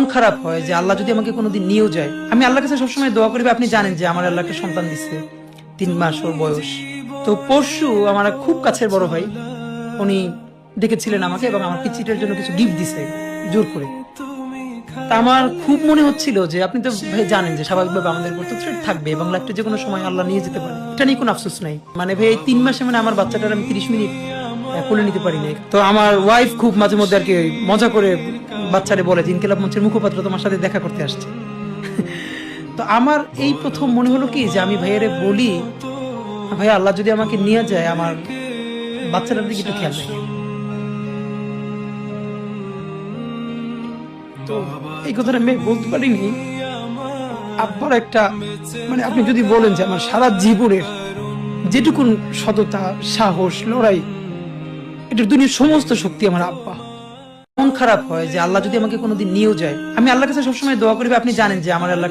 মন খারাপ হয় যে আল্লাহ যদি আমাকে কোনোদিন নিয়েও যায়। আমি আল্লাহর কাছে সবসময় দোয়া করি, আপনি জানেন যে আমার আল্লাহ একটা সন্তান দিচ্ছে, 3 মাস ওর বয়স। তো পরশু আমার এক খুব কাছের বড় ভাই, উনি ডেকেছিলেন আমাকে এবং আমার পিচিটার জন্য কিছু গিফট দিছে জোর করে। তা আমার খুব মনে হচ্ছিল যে আপনি তো ভাই জানেন যে স্বাভাবিকভাবে আমাদের উপর তো থ্রেট থাকবে এবং লাইফটা যে কোনো সময় আল্লাহ নিয়ে যেতে পারে, এটা নিয়ে কোনো আফসোস নাই। মানে ভাই এই 3 মাসে মানে আমার বাচ্চাটার আমি 30 মিনিট কোলে নিতে পারি নাই। তো আমার ওয়াইফ খুব মাঝে মধ্যে আর কি মজা করে বাচ্চারে বলে যে ইনকিলাব মঞ্চের মুখপাত্র তোমার সাথে দেখা করতে আসছে। তো আমার এই প্রথম মনে হলো কি যে আমি ভাইয়ারে বলি, ভাই আল্লাহ যদি আমাকে নিয়ে যায় আমার বাচ্চাটার দিকে একটু খেয়াল রাখি। তো এই কথাটা আমি বলতে পারিনি। আব্বার একটা মানে আপনি যদি বলেন যে আমার সারা জীবনের যেটুকুন সততা, সাহস, লড়াই, এটার দুনিয়ার সমস্ত শক্তি আমার আব্বা। মন খারাপ হয় যে আল্লাহ যদি আমাকে কোনোদিন নিয়েও যায়। আমি আল্লাহর কাছে সবসময় দোয়া করি, আপনি জানেন যে আমার আল্লাহ